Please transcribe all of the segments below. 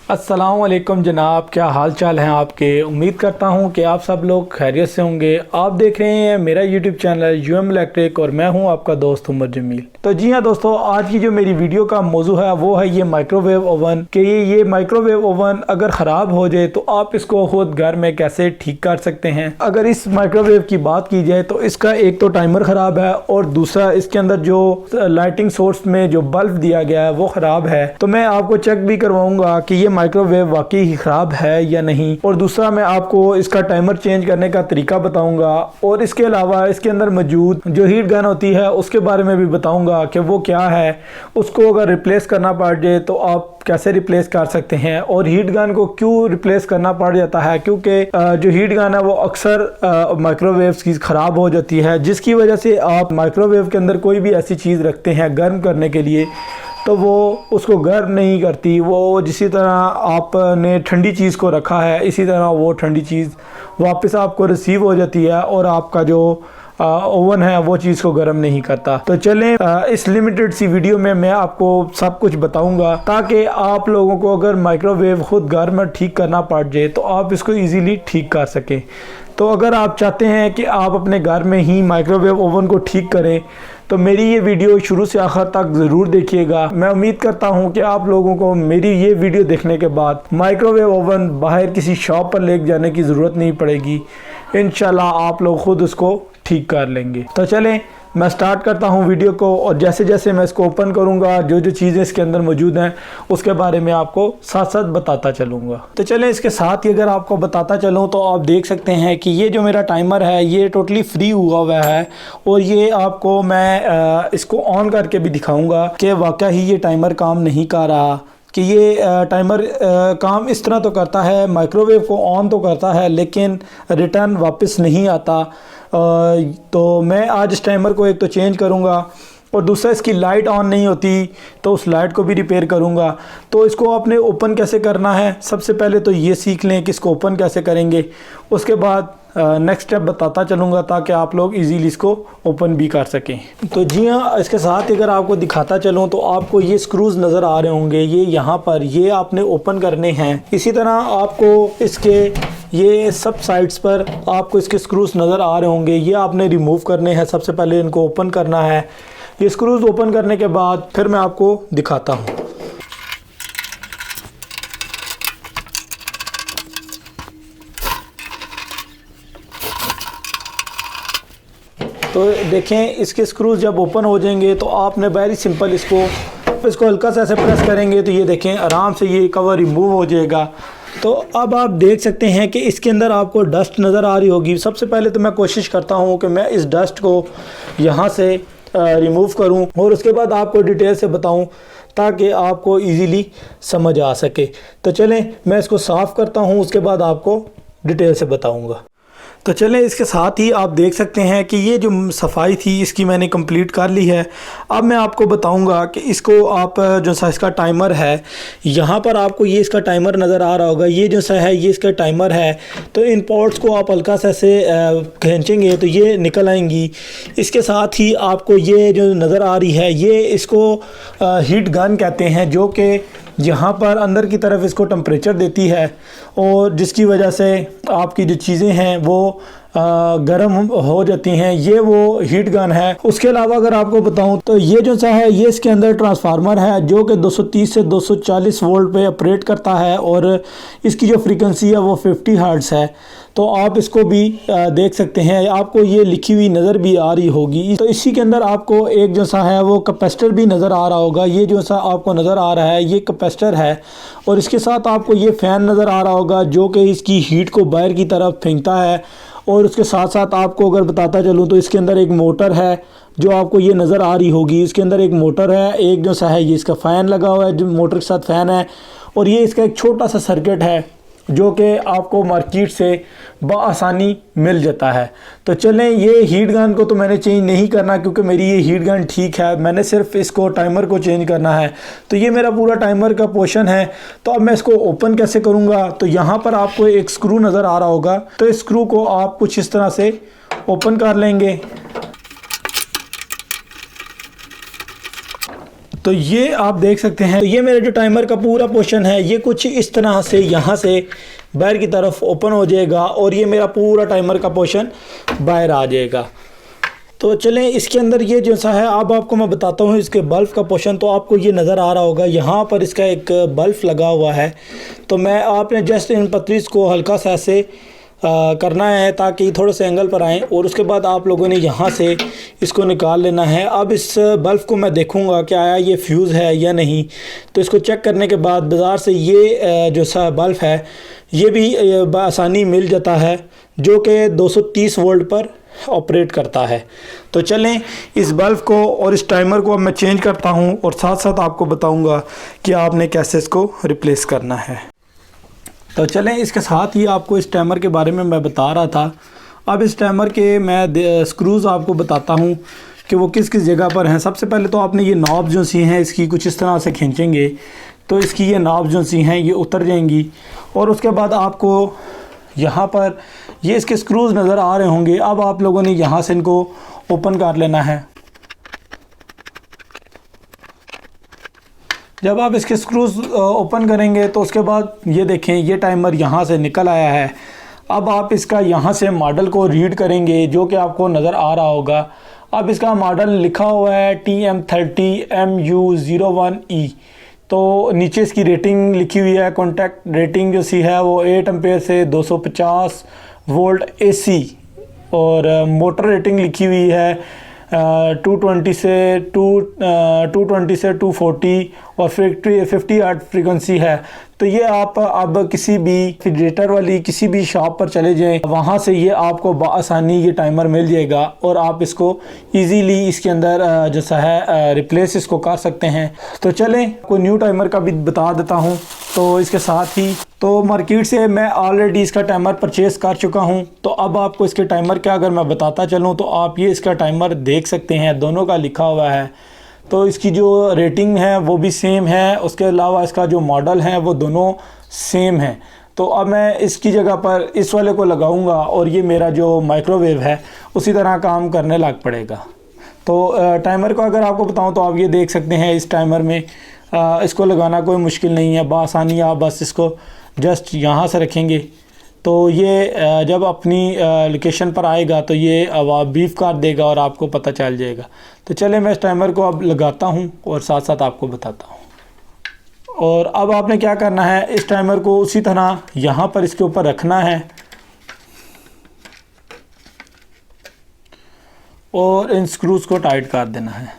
अस्सलाम वालेकुम जनाब, क्या हाल चाल हैं आपके। उम्मीद करता हूं कि आप सब लोग खैरियत से होंगे। आप देख रहे हैं मेरा यूट्यूब चैनल यूएम इलेक्ट्रिक और मैं हूं आपका दोस्त उमर जमील। तो जी हां दोस्तों, आज की जो मेरी वीडियो का मौजू है वो है ये माइक्रोवेव ओवन कि ये माइक्रोवेव ओवन अगर ख़राब हो जाए तो आप इसको खुद घर में कैसे ठीक कर सकते हैं। अगर इस माइक्रोवेव की बात की जाए तो इसका एक तो टाइमर ख़राब है और दूसरा इसके अंदर जो लाइटिंग सोर्स में जो बल्ब दिया गया है वो ख़राब है। तो मैं आपको चेक भी करवाऊंगा कि ये माइक्रोवेव वाकई ही ख़राब है या नहीं, और दूसरा मैं आपको इसका टाइमर चेंज करने का तरीका बताऊंगा, और इसके अलावा इसके अंदर मौजूद जो हीट गन होती है उसके बारे में भी बताऊंगा कि वो क्या है। उसको अगर रिप्लेस करना पड़ जाए तो आप कैसे रिप्लेस कर सकते हैं, और हीट गन को क्यों रिप्लेस करना पड़ जाता है, क्योंकि जो हीट गन है वो अक्सर माइक्रोवेव की ख़राब हो जाती है, जिसकी वजह से आप माइक्रोवेव के अंदर कोई भी ऐसी चीज़ रखते हैं गर्म करने के लिए तो वो उसको गर्म नहीं करती। वो जिसी तरह आपने ठंडी चीज़ को रखा है इसी तरह वो ठंडी चीज़ वापस आपको रिसीव हो जाती है और आपका जो ओवन है वो चीज़ को गर्म नहीं करता। तो चलें इस लिमिटेड सी वीडियो में मैं आपको सब कुछ बताऊंगा ताकि आप लोगों को अगर माइक्रोवेव खुद घर में ठीक करना पड़ जाए तो आप इसको इजीली ठीक कर सकें। तो अगर आप चाहते हैं कि आप अपने घर में ही माइक्रोवेव ओवन को ठीक करें तो मेरी ये वीडियो शुरू से आखिर तक ज़रूर देखिएगा। मैं उम्मीद करता हूँ कि आप लोगों को मेरी ये वीडियो देखने के बाद माइक्रोवेव ओवन बाहर किसी शॉप पर ले जाने की ज़रूरत नहीं पड़ेगी। इंशाल्लाह आप लोग खुद उसको ठीक कर लेंगे। तो चलें मैं स्टार्ट करता हूं वीडियो को, और जैसे जैसे मैं इसको ओपन करूंगा जो जो चीज़ें इसके अंदर मौजूद हैं उसके बारे में आपको साथ साथ बताता चलूंगा। तो चलें इसके साथ ही अगर आपको बताता चलूं तो आप देख सकते हैं कि ये जो मेरा टाइमर है ये टोटली फ्री हुआ है, और ये आपको मैं इसको ऑन करके भी दिखाऊंगा कि वाकई ही ये टाइमर काम नहीं कर रहा। कि ये टाइमर काम इस तरह तो करता है, माइक्रोवेव को ऑन तो करता है लेकिन रिटर्न वापस नहीं आता। तो मैं आज इस टाइमर को एक तो चेंज करूँगा, और दूसरा इसकी लाइट ऑन नहीं होती तो उस लाइट को भी रिपेयर करूँगा। तो इसको आपने ओपन कैसे करना है, सबसे पहले तो ये सीख लें कि इसको ओपन कैसे करेंगे, उसके बाद नेक्स्ट स्टेप बताता चलूँगा ताकि आप लोग इजीली इसको ओपन भी कर सकें। तो जी हाँ, इसके साथ अगर आपको दिखाता चलूँ तो आपको ये स्क्रूज़ नज़र आ रहे होंगे, ये यहाँ पर ये आपने ओपन करने हैं। इसी तरह आपको इसके ये सब साइड्स पर आपको इसके स्क्रूज़ नज़र आ रहे होंगे, ये आपने रिमूव करने हैं। सबसे पहले इनको ओपन करना है। ये स्क्रूज़ ओपन करने के बाद फिर मैं आपको दिखाता हूँ। तो देखें इसके स्क्रूज़ जब ओपन हो जाएंगे तो आपने वेरी सिंपल इसको हल्का सा ऐसे प्रेस करेंगे तो ये देखें आराम से ये कवर रिमूव हो जाएगा। तो अब आप देख सकते हैं कि इसके अंदर आपको डस्ट नज़र आ रही होगी। सबसे पहले तो मैं कोशिश करता हूँ कि मैं इस डस्ट को यहाँ से रिमूव करूँ और उसके बाद आपको डिटेल से बताऊँ ताकि आपको इजीली समझ आ सके। तो चलें मैं इसको साफ़ करता हूँ, उसके बाद आपको डिटेल से बताऊँगा। तो चलें इसके साथ ही आप देख सकते हैं कि ये जो सफाई थी इसकी मैंने कंप्लीट कर ली है। अब मैं आपको बताऊंगा कि इसको आप जो सा इसका टाइमर है, यहाँ पर आपको ये इसका टाइमर नज़र आ रहा होगा, ये जो सा है ये इसका टाइमर है। तो इन पोर्ट्स को आप हल्का सा से खींचेंगे तो ये निकल आएंगी। इसके साथ ही आपको ये जो नज़र आ रही है ये इसको हीट गन कहते हैं, जो कि यहाँ पर अंदर की तरफ इसको टेम्परेचर देती है और जिसकी वजह से आपकी जो चीज़ें हैं वो गर्म हो जाती हैं। ये वो हीट गन है। उसके अलावा अगर आपको बताऊं तो ये जो सा है ये इसके अंदर ट्रांसफार्मर है जो कि 230 से 240 वोल्ट पे ऑपरेट करता है, और इसकी जो फ्रीक्वेंसी है वो 50 हर्ट्ज़ है। तो आप इसको भी देख सकते हैं, आपको ये लिखी हुई नज़र भी आ रही होगी। तो इसी के अंदर आपको एक जो सा है वो कैपेसिटर भी नज़र आ रहा होगा। ये जो सा आपको नज़र आ रहा है ये कैपेसिटर है, और इसके साथ आपको ये फ़ैन नज़र आ रहा होगा जो कि इसकी हीट को बाहर की तरफ फेंकता है। और उसके साथ साथ आपको अगर बताता चलूँ तो इसके अंदर एक मोटर है जो आपको ये नज़र आ रही होगी। इसके अंदर एक मोटर है, एक जो सा है ये इसका फ़ैन लगा हुआ है जो मोटर के साथ फ़ैन है, और ये इसका एक छोटा सा सर्किट है जो कि आपको मार्केट से बआसानी मिल जाता है। तो चलें ये हीट गन को तो मैंने चेंज नहीं करना क्योंकि मेरी ये हीट गन ठीक है, मैंने सिर्फ इसको टाइमर को चेंज करना है। तो ये मेरा पूरा टाइमर का पोर्शन है। तो अब मैं इसको ओपन कैसे करूँगा, तो यहाँ पर आपको एक स्क्रू नज़र आ रहा होगा। तो इस स्क्रू को आप कुछ इस तरह से ओपन कर लेंगे। तो ये आप देख सकते हैं, तो ये मेरा जो टाइमर का पूरा पोर्शन है ये कुछ इस तरह से यहाँ से बाहर की तरफ ओपन हो जाएगा और ये मेरा पूरा टाइमर का पोर्शन बाहर आ जाएगा। तो चलें इसके अंदर ये जैसा है, अब आपको मैं बताता हूँ इसके बल्ब का पोर्शन। तो आपको ये नज़र आ रहा होगा, यहाँ पर इसका एक बल्ब लगा हुआ है। तो मैं आपने जस्ट इन पतरीस को हल्का सा ऐसे करना है ताकि थोड़े से एंगल पर आएँ, और उसके बाद आप लोगों ने यहाँ से इसको निकाल लेना है। अब इस बल्ब को मैं देखूँगा कि आया ये फ्यूज़ है या नहीं। तो इसको चेक करने के बाद बाज़ार से ये जो सा बल्ब है ये भी आसानी मिल जाता है, जो कि 230 वोल्ट पर ऑपरेट करता है। तो चलें इस बल्ब को और इस टाइमर को अब मैं चेंज करता हूं और साथ साथ आपको बताऊंगा कि आपने कैसे इसको रिप्लेस करना है। तो चलें इसके साथ ही आपको इस टाइमर के बारे में मैं बता रहा था। अब इस टाइमर के मैं स्क्रूज़ आपको बताता हूं कि वो किस किस जगह पर हैं। सबसे पहले तो आपने ये नॉब जो सी हैं इसकी कुछ इस तरह से खींचेंगे तो इसकी ये नॉब जो सी हैं ये उतर जाएंगी, और उसके बाद आपको यहाँ पर ये इसके स्क्रूज़ नज़र आ रहे होंगे। अब आप लोगों ने यहाँ से इनको ओपन कर लेना है। जब आप इसके स्क्रूज़ ओपन करेंगे तो उसके बाद ये देखें ये टाइमर यहाँ से निकल आया है। अब आप इसका यहाँ से मॉडल को रीड करेंगे जो कि आपको नज़र आ रहा होगा। अब इसका मॉडल लिखा हुआ है TM30MU01E। तो नीचे इसकी रेटिंग लिखी हुई है, कॉन्टैक्ट रेटिंग जो सी है वो 8 एम्पेयर से 250 वोल्ट AC, और मोटर रेटिंग लिखी हुई है 220 से 240 और 50 हर्ट्ज फ्रीक्वेंसी है। तो ये आप अब किसी भी रेफ्रिजरेटर वाली किसी भी शॉप पर चले जाएं, वहाँ से ये आपको बआसानी ये टाइमर मिल जाएगा और आप इसको इजीली इसके अंदर जैसा है रिप्लेस इसको कर सकते हैं। तो चलें कोई न्यू टाइमर का भी बता देता हूँ। तो इसके साथ ही तो मार्केट से मैं ऑलरेडी इसका टाइमर परचेस कर चुका हूँ। तो अब आपको इसके टाइमर का अगर मैं बताता चलूँ तो आप ये इसका टाइमर देख सकते हैं, दोनों का लिखा हुआ है। तो इसकी जो रेटिंग है वो भी सेम है, उसके अलावा इसका जो मॉडल है वो दोनों सेम है। तो अब मैं इसकी जगह पर इस वाले को लगाऊंगा और ये मेरा जो माइक्रोवेव है उसी तरह काम करने लग पड़ेगा। तो टाइमर को अगर आपको बताऊं तो आप ये देख सकते हैं इस टाइमर में इसको लगाना कोई मुश्किल नहीं है, बआसानी आप बस इसको जस्ट यहाँ से रखेंगे तो ये जब अपनी लोकेशन पर आएगा तो ये बीफ कर देगा और आपको पता चल जाएगा। तो चले मैं इस टाइमर को अब लगाता हूँ और साथ साथ आपको बताता हूँ। और अब आपने क्या करना है, इस टाइमर को उसी तरह यहाँ पर इसके ऊपर रखना है और इन स्क्रूज़ को टाइट कर देना है।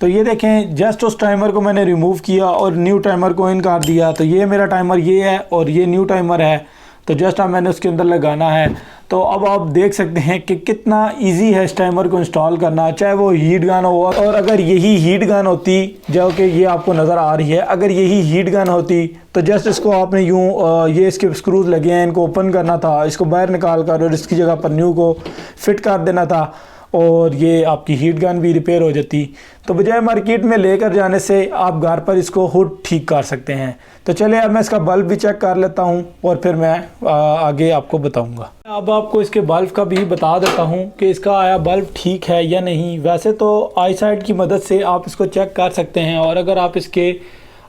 तो ये देखें जस्ट उस टाइमर को मैंने रिमूव किया और न्यू टाइमर को इन कर दिया। तो ये मेरा टाइमर ये है और ये न्यू टाइमर है। तो जस्ट अब मैंने उसके अंदर लगाना है। तो अब आप देख सकते हैं कि कितना इजी है इस टाइमर को इंस्टॉल करना, चाहे वो हीट गन हो। और अगर यही हीट गन होती जो कि ये आपको नज़र आ रही है, अगर यही हीट गन होती तो जस्ट इसको आपने यूँ ये इसके स्क्रूज लगे हैं इनको ओपन करना था, इसको बाहर निकाल कर और इसकी जगह पर न्यू को फिट कर देना था और ये आपकी हीट गन भी रिपेयर हो जाती। तो बजाय मार्केट में लेकर जाने से आप घर पर इसको खुद ठीक कर सकते हैं। तो चलिए अब मैं इसका बल्ब भी चेक कर लेता हूं और फिर मैं आगे आपको बताऊंगा। अब आपको इसके बल्ब का भी बता देता हूं कि इसका आया बल्ब ठीक है या नहीं। वैसे तो आई साइट की मदद से आप इसको चेक कर सकते हैं और अगर आप इसके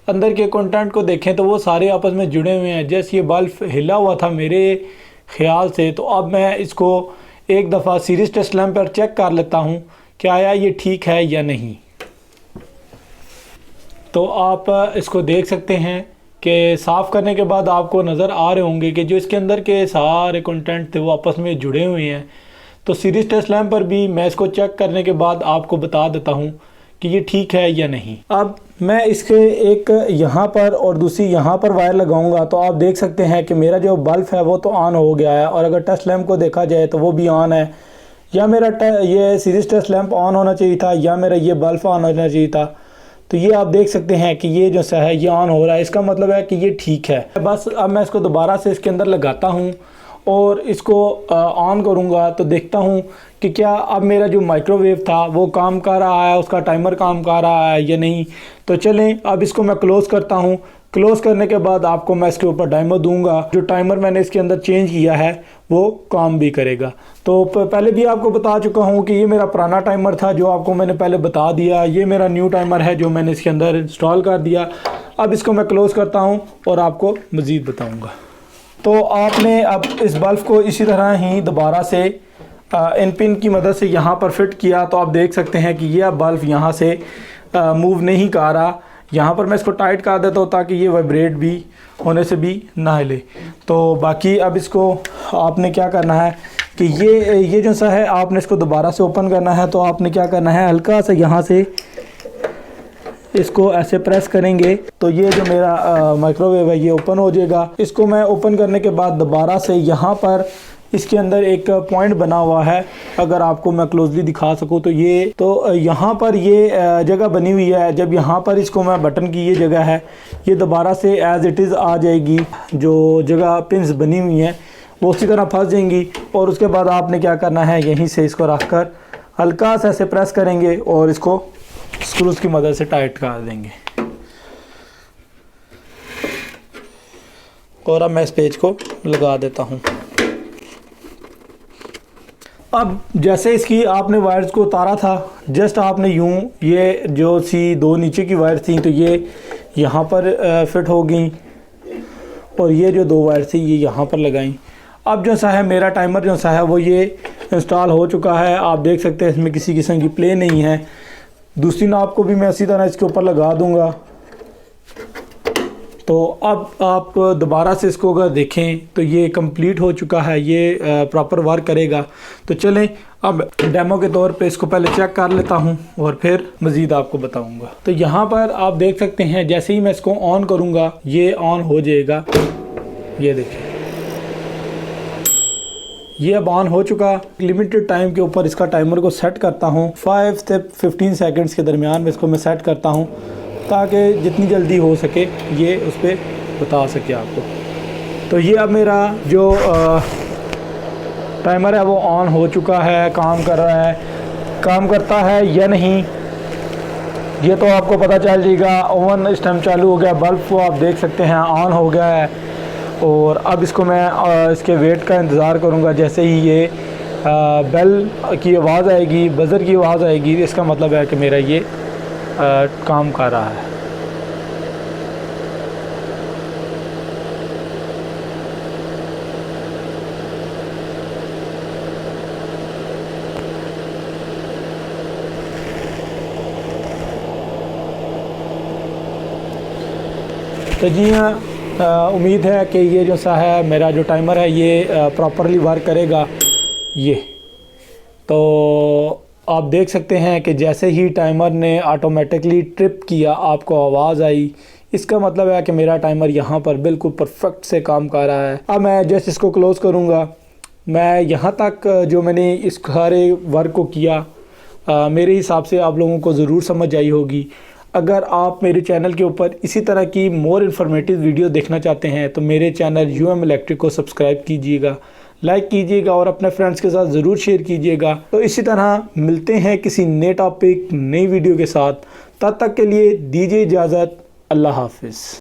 अंदर के कंटेंट को देखें तो वो सारे आपस में जुड़े हुए हैं। जैसे ये बल्ब हिला हुआ था मेरे ख्याल से, तो अब मैं इसको एक दफ़ा सीरीज टेस्ट लैंप पर चेक कर लेता हूँ कि आया ये ठीक है या नहीं। तो आप इसको देख सकते हैं कि साफ़ करने के बाद आपको नज़र आ रहे होंगे कि जो इसके अंदर के सारे कंटेंट थे वो आपस में जुड़े हुए हैं। तो सीरीज टेस्ट लैंप पर भी मैं इसको चेक करने के बाद आपको बता देता हूँ कि ये ठीक है या नहीं। अब मैं इसके एक यहाँ पर और दूसरी यहाँ पर वायर लगाऊंगा तो आप देख सकते हैं कि मेरा जो बल्ब है वो तो ऑन हो गया है और अगर टेस्ट लैंप को देखा जाए तो वो भी ऑन है। या मेरा ये सीरीज टेस्ट लैंप ऑन होना चाहिए था या मेरा ये बल्ब ऑन होना चाहिए था। तो ये आप देख सकते हैं कि ये जो सा है ये ऑन हो रहा है, इसका मतलब है कि ये ठीक है। बस अब मैं इसको दोबारा से इसके अंदर लगाता हूँ और इसको ऑन करूँगा तो देखता हूँ कि क्या अब मेरा जो माइक्रोवेव था वो काम कर रहा है, उसका टाइमर काम कर रहा है या नहीं। तो चलें अब इसको मैं क्लोज़ करता हूँ क्लोज़ करने के बाद आपको मैं इसके ऊपर टाइमर दूंगा। जो टाइमर मैंने इसके अंदर चेंज किया है वो काम भी करेगा। तो पहले भी आपको बता चुका हूँ कि ये मेरा पुराना टाइमर था जो आपको मैंने पहले बता दिया। ये मेरा न्यू टाइमर है जो मैंने इसके अंदर इंस्टॉल कर दिया। अब इसको मैं क्लोज़ करता हूँ और आपको मज़ीद बताऊँगा। तो आपने अब इस बल्ब को इसी तरह ही दोबारा से इन पिन की मदद से यहाँ पर फिट किया। तो आप देख सकते हैं कि यह बल्ब यहाँ से मूव नहीं कर रहा। यहाँ पर मैं इसको टाइट कर देता हूँ ताकि ये वाइब्रेट भी होने से भी ना हिले। तो बाकी अब इसको आपने क्या करना है कि ये जो सा है आपने इसको दोबारा से ओपन करना है। तो आपने क्या करना है, हल्का सा यहाँ से इसको ऐसे प्रेस करेंगे तो ये जो मेरा माइक्रोवेव है ये ओपन हो जाएगा। इसको मैं ओपन करने के बाद दोबारा से यहाँ पर इसके अंदर एक पॉइंट बना हुआ है, अगर आपको मैं क्लोजली दिखा सकूँ तो ये तो यहाँ पर ये जगह बनी हुई है। जब यहाँ पर इसको मैं बटन की ये जगह है ये दोबारा से एज़ इट इज़ आ जाएगी। जो जगह पिन्स बनी हुई हैं वो उसी तरह फंस जाएंगी। और उसके बाद आपने क्या करना है, यहीं से इसको रख कर हल्का सा ऐसे प्रेस करेंगे और इसको स्क्रूज़ की मदद से टाइट कर देंगे। और अब मैं इस पेज को लगा देता हूँ। अब जैसे इसकी आपने वायर्स को उतारा था, जस्ट आपने यूँ ये जो सी दो नीचे की वायर थी तो ये यहाँ पर फिट हो गई और ये जो दो वायर थी ये यहाँ पर लगाई। अब जो सा है मेरा टाइमर जो सा है वो ये इंस्टॉल हो चुका है। आप देख सकते हैं इसमें किसी किस्म की प्ले नहीं है। दूसरी नाप को भी मैं इसी तरह इसके ऊपर लगा दूंगा। तो अब आप दोबारा से इसको अगर देखें तो ये कंप्लीट हो चुका है, ये प्रॉपर वर्क करेगा। तो चलें अब डेमो के तौर पे इसको पहले चेक कर लेता हूँ और फिर मज़ीद आपको बताऊँगा। तो यहाँ पर आप देख सकते हैं जैसे ही मैं इसको ऑन करूँगा ये ऑन हो जाएगा। ये देखिए ये अब ऑन हो चुका। लिमिटेड टाइम के ऊपर इसका टाइमर को सेट करता हूँ। 5 से 15 सेकंड्स के दरमियान में इसको मैं सेट करता हूँ ताकि जितनी जल्दी हो सके ये उस पर बता सके आपको। तो ये अब मेरा जो टाइमर है वो ऑन हो चुका है, काम कर रहा है। काम करता है या नहीं ये तो आपको पता चल जाएगा। ओवन इस टाइम चालू हो गया, बल्ब को आप देख सकते हैं ऑन हो गया है। और अब इसको मैं इसके वेट का इंतज़ार करूँगा। जैसे ही ये बेल की आवाज़ आएगी, बज़र की आवाज़ आएगी, इसका मतलब है कि मेरा ये काम कर रहा है। तो जी हाँ, उम्मीद है कि ये जो सा है मेरा जो टाइमर है ये प्रॉपरली वर्क करेगा। ये तो आप देख सकते हैं कि जैसे ही टाइमर ने ऑटोमेटिकली ट्रिप किया आपको आवाज़ आई। इसका मतलब है कि मेरा टाइमर यहाँ पर बिल्कुल परफेक्ट से काम कर रहा है। अब मैं जस्ट इसको क्लोज़ करूँगा। मैं यहाँ तक जो मैंने इस सारे वर्क को किया मेरे हिसाब से आप लोगों को ज़रूर समझ आई होगी। अगर आप मेरे चैनल के ऊपर इसी तरह की मोर इन्फॉर्मेटिव वीडियो देखना चाहते हैं तो मेरे चैनल यूएम इलेक्ट्रिक को सब्सक्राइब कीजिएगा, लाइक कीजिएगा और अपने फ्रेंड्स के साथ ज़रूर शेयर कीजिएगा। तो इसी तरह मिलते हैं किसी नए टॉपिक नई वीडियो के साथ। तब तक के लिए दीजिए इजाज़त। अल्लाह हाफिज़।